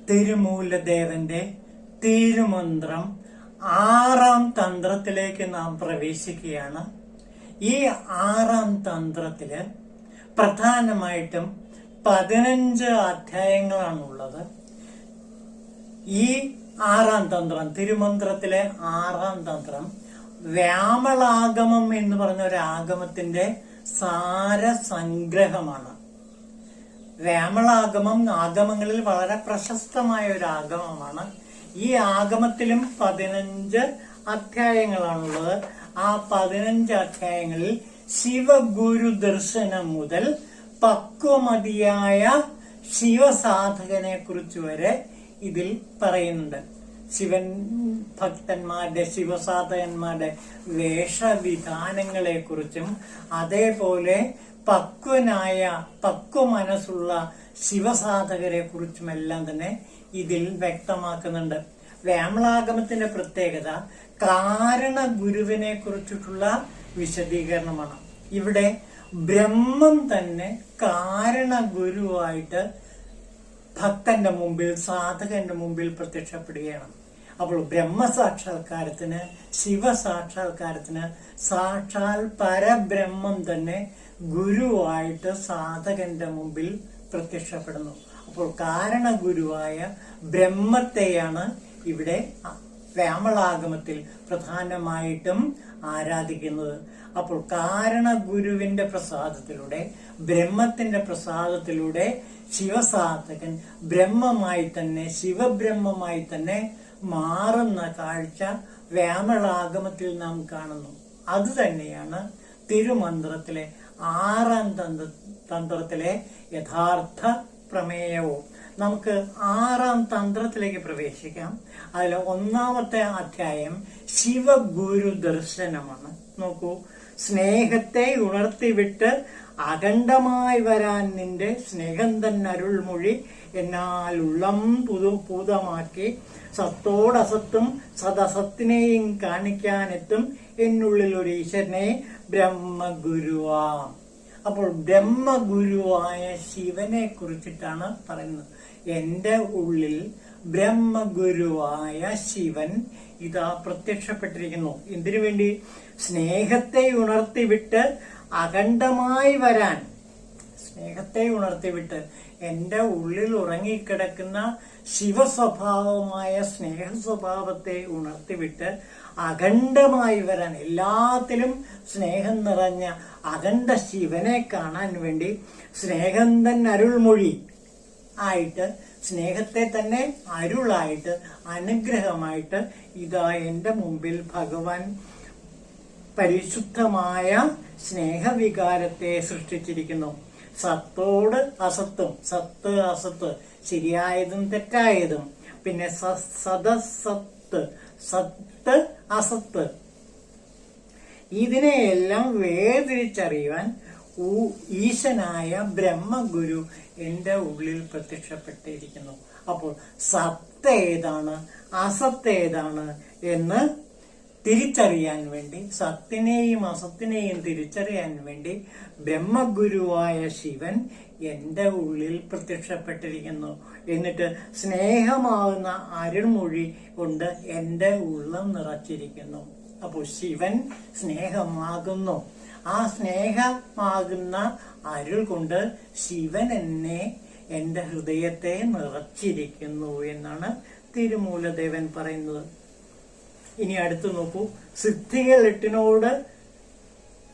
തിരുമൂലദേവന്റെ തിരുമന്ത്രം 6-ാം തന്ത്രത്തിലേക്ക് നാം പ്രവേശിക്കുകയാണ്. ഈ 6-ാം തന്ത്രത്തില് പ്രധാനമായിട്ടും 15 അധ്യായങ്ങളാണുള്ളത്. ഈ 6-ാം തന്ത്രം, തിരുമന്ത്രത്തിലെ 6-ാം തന്ത്രം വ്യാമളാഗമം എന്ന് പറഞ്ഞ ഒരു ആഗമത്തിന്റെ സാരസംഗ്രഹമാണ്. വ്യാമളാഗമം ആഗമങ്ങളിൽ വളരെ പ്രശസ്തമായ ഒരു ആഗമമാണ്. ഈ ആഗമത്തിലും 15 അധ്യായങ്ങളാണുള്ളത്. ആ 15 അധ്യായങ്ങളിൽ ശിവഗുരു ദർശനം മുതൽ പക്വമതിയായ ശിവസാധകനെ കുറിച്ച് വരെ ഇതിൽ പറയുന്നുണ്ട്. ശിവൻ ഭക്തന്മാരുടെ, ശിവസാധകന്മാരുടെ വേഷവിധാനങ്ങളെ കുറിച്ചും അതേപോലെ പക്വ മനസ്സുള്ള ശിവസാധകരെ കുറിച്ചുമെല്ലാം തന്നെ ഇതിൽ വ്യക്തമാക്കുന്നുണ്ട്. വ്യാമളാഗമത്തിന്റെ പ്രത്യേകത കാരണ ഗുരുവിനെ കുറിച്ചിട്ടുള്ള വിശദീകരണമാണ്. ഇവിടെ ബ്രഹ്മം തന്നെ കാരണ ഗുരുവായിട്ട് ഭക്തന്റെ മുമ്പിൽ, സാധകന്റെ മുമ്പിൽ പ്രത്യക്ഷപ്പെടുകയാണ്. അപ്പോൾ ബ്രഹ്മസാക്ഷാത്കാരത്തിന്, ശിവസാക്ഷാത്കാരത്തിന് സാക്ഷാൽ പരബ്രഹ്മം തന്നെ ഗുരുവായിട്ട് സാധകന്റെ മുമ്പിൽ പ്രത്യക്ഷപ്പെടുന്നു. അപ്പോൾ കാരണഗുരുവായ ബ്രഹ്മത്തെയാണ് ഇവിടെ വ്യാമളാഗമത്തിൽ പ്രധാനമായിട്ടും ആരാധിക്കുന്നത്. അപ്പോൾ കാരണഗുരുവിന്റെ പ്രസാദത്തിലൂടെ, ബ്രഹ്മത്തിന്റെ പ്രസാദത്തിലൂടെ ശിവസാധകൻ ബ്രഹ്മമായി തന്നെ, ശിവബ്രഹ്മമായി തന്നെ മാറുന്ന കാഴ്ച വ്യാമളാഗമത്തിൽ നാം കാണുന്നു. അത് തന്നെയാണ് തിരുമന്ത്രത്തിലെ 6-ാം തന്ത്രത്തിലെ യഥാർത്ഥ പ്രമേയവും. നമുക്ക് 6-ാം തന്ത്രത്തിലേക്ക് പ്രവേശിക്കാം. അതിൽ 1-ാമത്തെ അധ്യായം ശിവഗുരു ദർശനമാണ്. നോക്കൂ, സ്നേഹത്തെ ഉണർത്തിവിട്ട് അഖണ്ഡമായി വരാൻ നിന്റെ സ്നേഹം തന്നെ അരുൾമൊഴി എന്നാൽ ഉള്ളം പൂതമാക്കി സത്തോടസത്തും സദസത്തിനെയും കാണിക്കാനെത്തും എന്നുള്ളിൽ ഒരു ഈശ്വരനെ ബ്രഹ്മഗുരുവാം. അപ്പോൾ ബ്രഹ്മഗുരുവായ ശിവനെ കുറിച്ചിട്ടാണ് പറയുന്നത്. എന്റെ ഉള്ളിൽ ബ്രഹ്മഗുരുവായ ശിവൻ ഇതാ പ്രത്യക്ഷപ്പെട്ടിരിക്കുന്നു. എന്തിനു വേണ്ടി? സ്നേഹത്തെ ഉണർത്തിവിട്ട് അഖണ്ഡമായി വരാൻ. സ്നേഹത്തെ ഉണർത്തിവിട്ട് എന്റെ ഉള്ളിൽ ഉറങ്ങിക്കിടക്കുന്ന ശിവസ്വഭാവമായ സ്നേഹ സ്വഭാവത്തെ ഉണർത്തിവിട്ട് അഖണ്ഡമായി വരാൻ, എല്ലാത്തിലും സ്നേഹം നിറഞ്ഞ അഖണ്ഡ ശിവനെ കാണാൻ വേണ്ടി സ്നേഹം തന്നെ അരുൾമൊഴി ആയിട്ട്, സ്നേഹത്തെ തന്നെ അരുളായിട്ട്, അനുഗ്രഹമായിട്ട് ഇതാ എന്റെ മുമ്പിൽ ഭഗവാൻ പരിശുദ്ധമായ സ്നേഹവികാരത്തെ സൃഷ്ടിച്ചിരിക്കുന്നു. സത്തോട് അസത്തും, സത്ത് അസത്ത്, ശരിയായതും തെറ്റായതും, പിന്നെ സദസത്ത്, സത്ത് അസത്ത്, ഇതിനെയെല്ലാം വേർതിരിച്ചറിയുവാൻ ഈശനായ ബ്രഹ്മഗുരു എന്റെ ഉള്ളിൽ പ്രത്യക്ഷപ്പെട്ടിരിക്കുന്നു. അപ്പോൾ സത്ത് ഏതാണ്, അസത്ത് ഏതാണ് എന്ന് തിരിച്ചറിയാൻ വേണ്ടി, സത്തിനെയും അസത്തിനെയും തിരിച്ചറിയാൻ വേണ്ടി ബ്രഹ്മഗുരുവായ ശിവൻ എന്റെ ഉള്ളിൽ പ്രത്യക്ഷപ്പെട്ടിരിക്കുന്നു. എന്നിട്ട് സ്നേഹമാകുന്ന അരുൾമൊഴി കൊണ്ട് എന്റെ ഉള്ളം നിറച്ചിരിക്കുന്നു. അപ്പോൾ ശിവൻ സ്നേഹമാകുന്നു. ആ സ്നേഹമാകുന്ന അരുൾ കൊണ്ട് ശിവൻ എന്നെ, എന്റെ ഹൃദയത്തെ നിറച്ചിരിക്കുന്നു എന്നാണ് തിരുമൂലദേവൻ പറയുന്നത്. ഇനി അടുത്ത് നോക്കൂ, സിദ്ധികൾ 8നോട്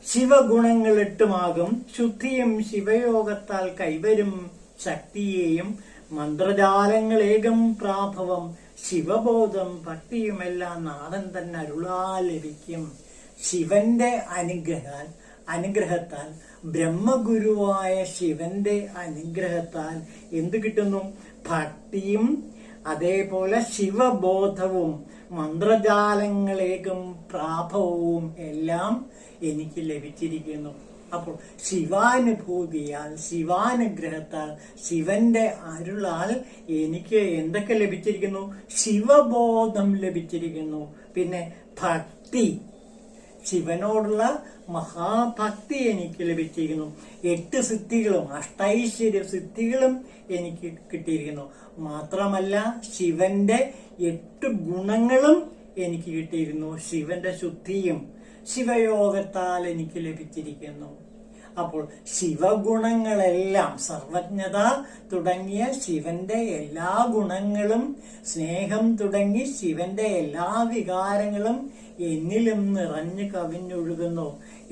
ശിവഗുണങ്ങൾ 8മാകും. ശുദ്ധിയും ശിവയോഗത്താൽ കൈവരും ശക്തിയെയും മന്ത്രജാലങ്ങളേകം പ്രാഭവം ശിവബോധം ഭക്തിയുമെല്ലാം നാഥൻ തന്നെ അരുളാ ലഭിക്കും. ശിവന്റെ അനുഗ്രഹത്താൽ, ബ്രഹ്മഗുരുവായ ശിവന്റെ അനുഗ്രഹത്താൽ എന്ത് കിട്ടുന്നു? ഭക്തിയും അതേപോലെ ശിവബോധവും മന്ത്രജാലങ്ങളേക്കും പ്രാഭവവും എല്ലാം എനിക്ക് ലഭിച്ചിരിക്കുന്നു. അപ്പോൾ ശിവാനുഭൂതിയാൽ, ശിവാനുഗ്രഹത്താൽ, ശിവന്റെ അരുളാൽ എനിക്ക് എന്തൊക്കെ ലഭിച്ചിരിക്കുന്നു? ശിവബോധം ലഭിച്ചിരിക്കുന്നു, പിന്നെ ഭക്തി, ശിവനോടുള്ള മഹാഭക്തി എനിക്ക് ലഭിച്ചിരിക്കുന്നു. 8 സിദ്ധികളും അഷ്ടൈശ്വര്യ സിദ്ധികളും എനിക്ക് കിട്ടിയിരിക്കുന്നു. മാത്രമല്ല ശിവന്റെ 8 ഗുണങ്ങളും എനിക്ക് കിട്ടിയിരുന്നു. ശിവന്റെ ശുദ്ധിയും ശിവയോഗത്താൽ എനിക്ക് ലഭിച്ചിരിക്കുന്നു. അപ്പോൾ ശിവഗുണങ്ങളെല്ലാം, സർവജ്ഞത തുടങ്ങിയ ശിവന്റെ എല്ലാ ഗുണങ്ങളും, സ്നേഹം തുടങ്ങി ശിവന്റെ എല്ലാ വികാരങ്ങളും എന്നിലും നിറഞ്ഞു കവിഞ്ഞൊഴുകുന്നു.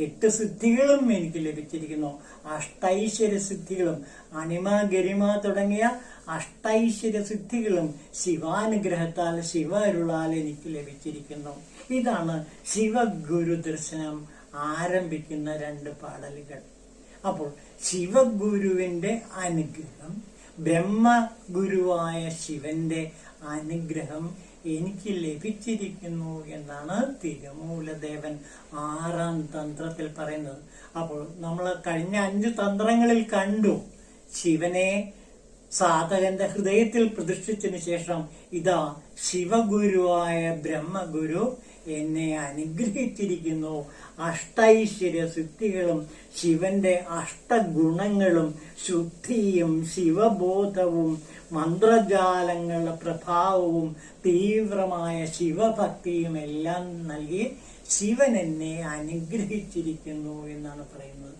8 സിദ്ധികളും എനിക്ക് ലഭിച്ചിരിക്കുന്നു. അഷ്ടൈശ്വര്യ സിദ്ധികളും, അണിമ ഗരിമ തുടങ്ങിയ അഷ്ടൈശ്വര്യ സിദ്ധികളും ശിവാനുഗ്രഹത്താൽ, ശിവ അരുളാൽ എനിക്ക് ലഭിച്ചിരിക്കുന്നു. ഇതാണ് ശിവഗുരു ദർശനം ആരംഭിക്കുന്ന 2 പാടലുകൾ. അപ്പോൾ ശിവഗുരുവിന്റെ അനുഗ്രഹം, ബ്രഹ്മഗുരുവായ ശിവന്റെ അനുഗ്രഹം എനിക്ക് ലഭിച്ചിരിക്കുന്നു എന്നാണ് തിരുമൂലദേവൻ 6ാം തന്ത്രത്തിൽ പറയുന്നത്. അപ്പോൾ നമ്മൾ കഴിഞ്ഞ 5 തന്ത്രങ്ങളിൽ കണ്ടു, ശിവനെ സാധകന്റെ ഹൃദയത്തിൽ പ്രതിഷ്ഠിച്ചതിന് ശേഷം ഇതാ ശിവഗുരുവായ ബ്രഹ്മഗുരു എന്നെ അനുഗ്രഹിച്ചിരിക്കുന്നു. അഷ്ടൈശ്വര്യ സിദ്ധികളും ശിവന്റെ അഷ്ടഗുണങ്ങളും ശുദ്ധിയും ശിവബോധവും മന്ത്രജാലങ്ങളുടെ പ്രഭാവവും തീവ്രമായ ശിവഭക്തിയും എല്ലാം നൽകി ശിവൻ എന്നെ അനുഗ്രഹിച്ചിരിക്കുന്നു എന്നാണ് പറയുന്നത്.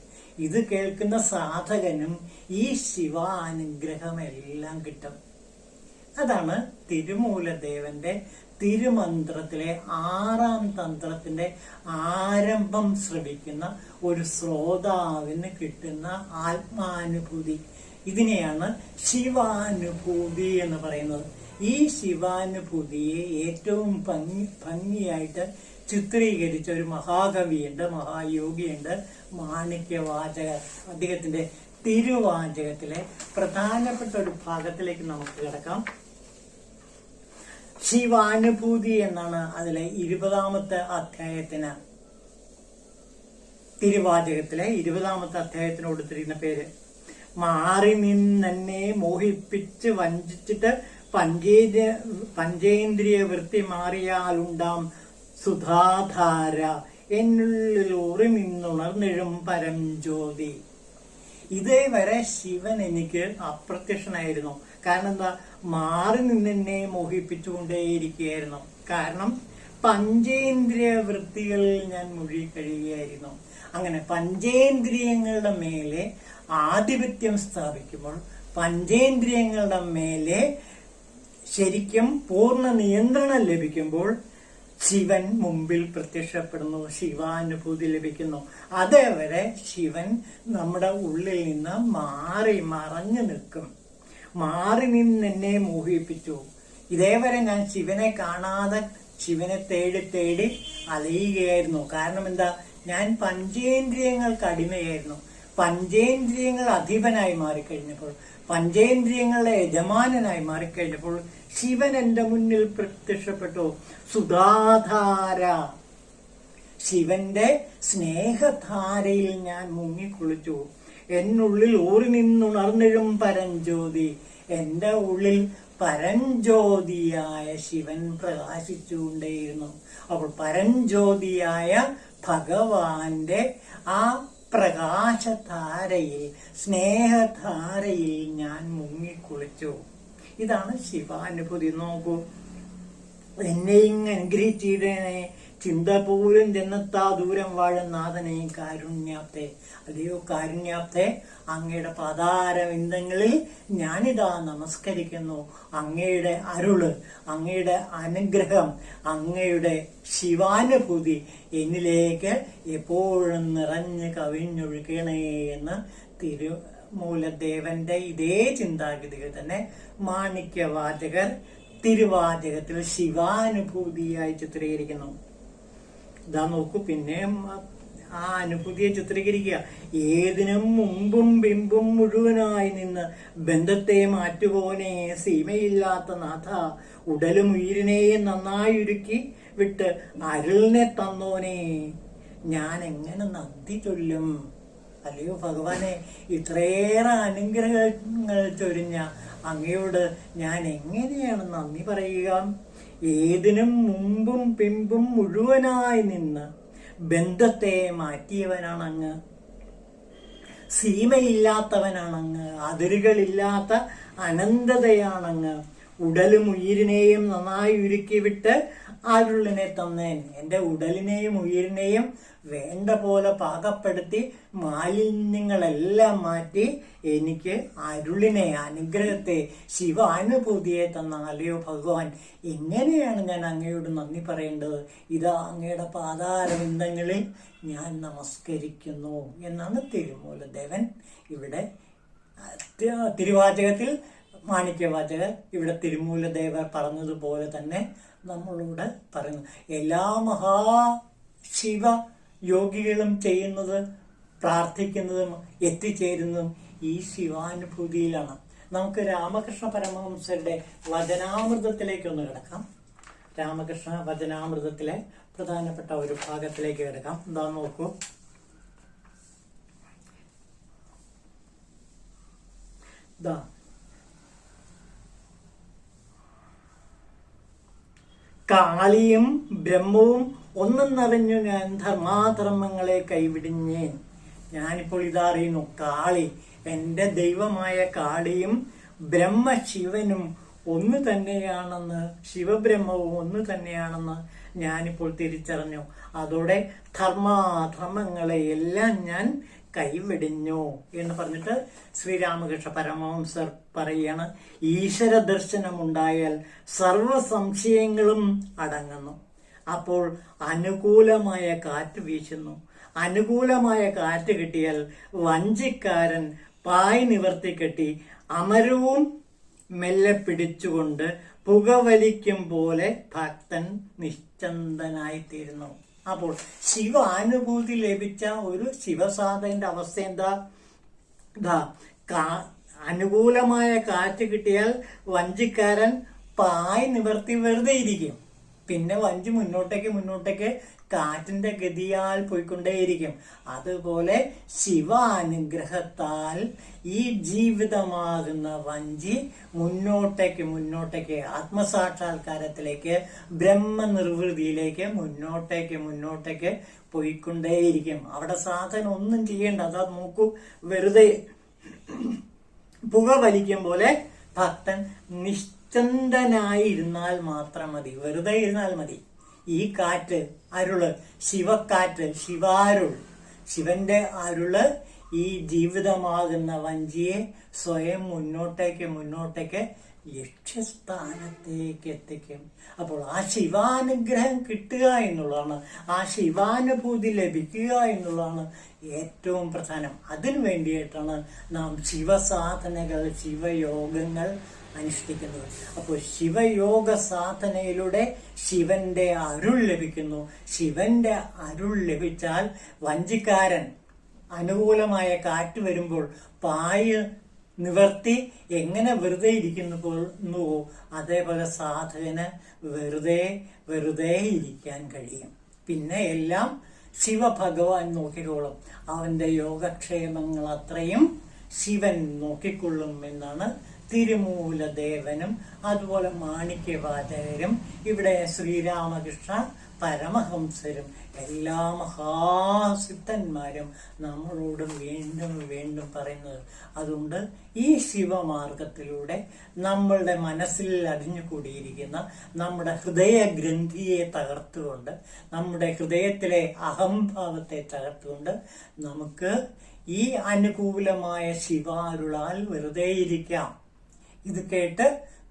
ഇത് കേൾക്കുന്ന സാധകനും ഈ ശിവാനുഗ്രഹമെല്ലാം കിട്ടും. അതാണ് തിരുമൂലദേവന്റെ തിരുമന്ത്രത്തിലെ 6ാം തന്ത്രത്തിന്റെ ആരംഭം ശ്രവിക്കുന്ന ഒരു ശ്രോതാവിന് കിട്ടുന്ന ആത്മാനുഭൂതി. ഇതിനെയാണ് ശിവാനുഭൂതി എന്ന് പറയുന്നത്. ഈ ശിവാനുഭൂതിയെ ഏറ്റവും ഭംഗിയായിട്ട് ചിത്രീകരിച്ച ഒരു മഹാകവിയുണ്ട്, മഹായോഗിയുണ്ട്, മാണിക്യവാചകർ. അദ്ദേഹത്തിന്റെ തിരുവാചകത്തിലെ പ്രധാനപ്പെട്ട ഒരു ഭാഗത്തിലേക്ക് നമുക്ക് കിടക്കാം. ശിവാനുഭൂതി എന്നാണ് അതിലെ 20ാമത്തെ അധ്യായത്തിന്, തിരുവാചകത്തിലെ 20ാമത്തെ അധ്യായത്തിന് കൊടുത്തിരിക്കുന്ന പേര്. മാറി നിന്നെ മോഹിപ്പിച്ച് വഞ്ചിച്ചിട്ട് പഞ്ചേന്ദ്രിയ വൃത്തി മാറിയാലുണ്ടാം സുധാധാര, എന്നുള്ളിൽ ഉറിമിന്നുണർന്നിഴും പരംജ്യോതി. ഇതേവരെ ശിവൻ എനിക്ക് അപ്രത്യക്ഷനായിരുന്നു. കാരണം എന്താ? മാറി നിന്നെ മോഹിപ്പിച്ചുകൊണ്ടേയിരിക്കുകയായിരുന്നു. കാരണം പഞ്ചേന്ദ്രിയ വൃത്തികളിൽ ഞാൻ മുഴുകിക്കഴിയുകയായിരുന്നു. അങ്ങനെ പഞ്ചേന്ദ്രിയങ്ങളുടെ മേലെ ആധിപത്യം സ്ഥാപിക്കുമ്പോൾ, പഞ്ചേന്ദ്രിയങ്ങളുടെ മേലെ ശരിക്കും പൂർണ്ണ നിയന്ത്രണം ലഭിക്കുമ്പോൾ ശിവൻ മുമ്പിൽ പ്രത്യക്ഷപ്പെടുന്നു, ശിവാനുഭൂതി ലഭിക്കുന്നു. അതേവരെ ശിവൻ നമ്മുടെ ഉള്ളിൽ നിന്ന് മറഞ്ഞു നിൽക്കും. മാറി നിന്നെ മോഹിപ്പിച്ചു. ഇതേവരെ ഞാൻ ശിവനെ കാണാതെ ശിവനെ തേടി അലയുകയായിരുന്നു. കാരണം എന്താ? ഞാൻ പഞ്ചേന്ദ്രിയങ്ങൾക്ക് അടിമയായിരുന്നു. പഞ്ചേന്ദ്രിയങ്ങൾ അധിപനായി മാറിക്കഴിഞ്ഞപ്പോൾ, പഞ്ചേന്ദ്രിയങ്ങളുടെ യജമാനനായി മാറിക്കഴിഞ്ഞപ്പോൾ ശിവൻ എന്റെ മുന്നിൽ പ്രത്യക്ഷപ്പെട്ടു. സുധാധാര, ശിവന്റെ സ്നേഹധാരയിൽ ഞാൻ മുങ്ങിക്കുളിച്ചു. എന്നുള്ളിൽ ഊറി നിന്നുണർന്നിഴും പരഞ്ജ്യോതി, എന്റെ ഉള്ളിൽ പരഞ്ജ്യോതിയായ ശിവൻ പ്രകാശിച്ചുകൊണ്ടേയിരുന്നു. അപ്പോൾ പരഞ്ജ്യോതിയായ ഭഗവാന്റെ ആ പ്രകാശധാരയിൽ, സ്നേഹധാരയിൽ ഞാൻ മുങ്ങിക്കുളിച്ചു. ഇതാണ് ശിവാനുഭൂതി. നോക്കൂ, എന്നെ ഇങ്ങ് അനുഗ്രഹിച്ചിടണേ, ചിന്ത പോലും ജന്നത്താ ദൂരം വാഴും നാഥനെ കാരുണ്യാപ്തേ. അല്ലയോ കാരുണ്യാപ്തേ, അങ്ങയുടെ പാതാരവിന്ദങ്ങളിൽ ഞാനിതാ നമസ്കരിക്കുന്നു. അങ്ങയുടെ അരുള്, അങ്ങയുടെ അനുഗ്രഹം, അങ്ങയുടെ ശിവാനുഭൂതി എന്നിലേക്ക് എപ്പോഴും നിറഞ്ഞു കവിഞ്ഞൊഴുകണേ എന്ന് തിരുമൂലദേവന്റെ ഇതേ ചിന്താഗതികൾ തന്നെ മാണിക്യവാചകർ തിരുവാചകത്തിൽ ശിവാനുഭൂതിയായി ചിത്രീകരിക്കുന്നു. ഇതാ നോക്കൂ, പിന്നെ ആ അനുഭൂതിയെ ചിത്രീകരിക്കുക. ഏതിനും മുമ്പും പിമ്പും മുഴുവനായി നിന്ന് ബന്ധത്തെ മാറ്റുപോനെ, സീമയില്ലാത്ത നാഥ, ഉടലും ഉയിരിനെയും നന്നായി ഒരുക്കി വിട്ട് അരുളിനെ തന്നോനെ, ഞാൻ എങ്ങനെ നന്ദി ചൊല്ലും? അല്ലയോ ഭഗവാനെ, ഇത്രയേറെ അനുഗ്രഹങ്ങൾ ചൊരിഞ്ഞ അങ്ങയോട് ഞാൻ എങ്ങനെയാണ് നന്ദി പറയുക? ഏതിനും മുമ്പും പിമ്പും മുഴുവനായി നിന്ന് ബന്ധത്തെ മാറ്റിയവനാണങ്ങ്. സീമയില്ലാത്തവനാണങ്ങ്, അതിരുകളില്ലാത്ത അനന്തതയാണങ്ങ്. ഉടലും ഉയിരിനെയും നന്നായി ഉരുക്കിവിട്ട് അരുളിനെ തന്നേൻ. എന്റെ ഉടലിനെയും ഉയിരിനെയും വേണ്ട പോലെ പാകപ്പെടുത്തി മാലിന്യങ്ങളെല്ലാം മാറ്റി എനിക്ക് അരുളിനെ, അനുഗ്രഹത്തെ, ശിവാനുഭൂതിയെ തന്ന അല്ലയോ ഭഗവാൻ, എങ്ങനെയാണ് ഞാൻ അങ്ങയോട് നന്ദി പറയേണ്ടത്? ഇതാ അങ്ങയുടെ പാതാരവിന്ദങ്ങളിൽ ഞാൻ നമസ്കരിക്കുന്നു എന്നാണ് തിരുമൂലദേവൻ ഇവിടെ തിരുവാചകത്തിൽ മാണിക്യവാചകർ ഇവിടെ തിരുമൂലദേവർ പറഞ്ഞതുപോലെ തന്നെ നമ്മളോട് പറയുന്നു. എല്ലാ മഹാശിവ യോഗികളും ചെയ്യുന്നത്, പ്രാർത്ഥിക്കുന്നതും എത്തിച്ചേരുന്നതും ഈ ശിവാനുഭൂതിയിലാണ്. നമുക്ക് രാമകൃഷ്ണ പരമഹംസരുടെ വചനാമൃതത്തിലേക്കൊന്ന് കിടക്കാം. രാമകൃഷ്ണ വചനാമൃതത്തിലെ പ്രധാനപ്പെട്ട ഒരു ഭാഗത്തിലേക്ക് കിടക്കാം. എന്താ നോക്കൂ. കാളിയും ബ്രഹ്മവും ഒന്നെന്നറിഞ്ഞു ഞാൻ ധർമാധർമ്മങ്ങളെ കൈവിടിഞ്ഞേൻ. ഞാനിപ്പോൾ ഇതറിയുന്നു, കാളി, എന്റെ ദൈവമായ കാളിയും ബ്രഹ്മശിവനും ഒന്ന് തന്നെയാണെന്ന്, ശിവബ്രഹ്മവും ഒന്ന് തന്നെയാണെന്ന് ഞാനിപ്പോൾ തിരിച്ചറിഞ്ഞു. അതോടെ ധർമാധർമ്മങ്ങളെ എല്ലാം ഞാൻ കൈവെടിഞ്ഞു എന്ന് പറഞ്ഞിട്ട് ശ്രീരാമകൃഷ്ണ പരമഹംസർ പറയാണ്, ഈശ്വര ദർശനമുണ്ടായാൽ സർവ സംശയങ്ങളും അടങ്ങുന്നു. അപ്പോൾ അനുകൂലമായ കാറ്റ് വീശുന്നു. അനുകൂലമായ കാറ്റ് കിട്ടിയാൽ വഞ്ചിക്കാരൻ പായ് നിവർത്തി കെട്ടി അമരവും മെല്ലെ പിടിച്ചുകൊണ്ട് പുകവലിക്കും പോലെ ഭക്തൻ നിശ്ചന്തനായിത്തീരുന്നു. അപ്പോൾ ശിവാനുഭൂതി ലഭിച്ച ഒരു ശിവസാധകന്റെ അവസ്ഥ എന്താ? അനുകൂലമായ കാറ്റ് കിട്ടിയാൽ വഞ്ചിക്കാരൻ പായ് നിവർത്തി വെറുതെ ഇരിക്കും. പിന്നെ വഞ്ചി മുന്നോട്ടേക്ക് കാറ്റിന്റെ ഗതിയാൽ പോയിക്കൊണ്ടേയിരിക്കും. അതുപോലെ ശിവാനുഗ്രഹത്താൽ ഈ ജീവിതമാകുന്ന വഞ്ചി മുന്നോട്ടേക്ക് ആത്മസാക്ഷാത്കാരത്തിലേക്ക്, ബ്രഹ്മനിർവൃതിയിലേക്ക് മുന്നോട്ടേക്ക് പോയിക്കൊണ്ടേയിരിക്കും. അവിടെ സാധനം ഒന്നും ചെയ്യേണ്ട. അതാ നോക്കൂ, വെറുതെ പുക വലിക്കും പോലെ ഭക്തൻ നിശ്ചന്തനായി ഇരുന്നാൽ മാത്രം മതി, വെറുതെ ഇരുന്നാൽ മതി. ഈ കാറ്റ്, അരുള്, ശിവക്കാറ്റ്, ശിവാരുൾ, ശിവന്റെ അരുള് ഈ ജീവിതമാകുന്ന വഞ്ചിയെ സ്വയം മുന്നോട്ടേക്ക് ലക്ഷ്യസ്ഥാനത്തേക്ക് എത്തിക്കും. അപ്പോൾ ആ ശിവാനുഗ്രഹം കിട്ടുക എന്നുള്ളതാണ്, ആ ശിവാനുഭൂതി ലഭിക്കുക എന്നുള്ളതാണ് ഏറ്റവും പ്രധാനം. അതിനു വേണ്ടിയിട്ടാണ് നാം ശിവസാധനകൾ, ശിവയോഗങ്ങൾ അനുഷ്ഠിക്കുന്നത്. അപ്പോൾ ശിവയോഗ സാധനയിലൂടെ ശിവന്റെ അരുൾ ലഭിക്കുന്നു. ശിവന്റെ അരുൾ ലഭിച്ചാൽ വഞ്ചിക്കാരൻ അനുകൂലമായ കാറ്റ് വരുമ്പോൾ പായ് നിവർത്തി എങ്ങനെ വെറുതെ ഇരിക്കുന്നുവോ അതേപോലെ സാധകന് വെറുതെ ഇരിക്കാൻ കഴിയും. പിന്നെ എല്ലാം ശിവഭഗവാൻ നോക്കിക്കോളും. അവന്റെ യോഗക്ഷേമങ്ങൾ അത്രയും ശിവൻ നോക്കിക്കൊള്ളും എന്നാണ് തിരുമൂലദേവനും അതുപോലെ മാണിക്യവാചകരും ഇവിടെ ശ്രീരാമകൃഷ്ണ പരമഹംസരും എല്ലാ മഹാസിദ്ധന്മാരും നമ്മളോട് വീണ്ടും പറയുന്നത്. അതുകൊണ്ട് ഈ ശിവമാർഗത്തിലൂടെ നമ്മളുടെ മനസ്സിൽ അടിഞ്ഞുകൂടിയിരിക്കുന്ന നമ്മുടെ ഹൃദയഗ്രന്ഥിയെ തകർത്തുകൊണ്ട്, നമ്മുടെ ഹൃദയത്തിലെ അഹംഭാവത്തെ തകർത്തുകൊണ്ട് നമുക്ക് ഈ അനുകൂലമായ ശിവാരുളാൽ വെറുതെയിരിക്കാം. ഇത് കേട്ട്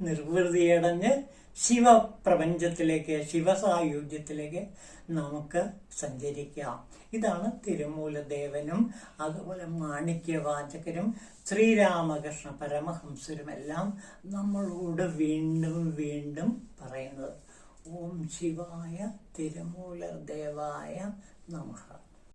നിർവൃതിയടഞ്ഞ് ശിവപ്രപഞ്ചത്തിലേക്ക്, ശിവസായുജ്യത്തിലേക്ക് നമുക്ക് സഞ്ചരിക്കാം. ഇതാണ് തിരുമൂലദേവനും അതുപോലെ മാണിക്യവാചകരും ശ്രീരാമകൃഷ്ണ പരമഹംസരും എല്ലാം നമ്മളോട് വീണ്ടും പറയുന്നത്. ഓം ശിവായ തിരുമൂലദേവായ നമഃ.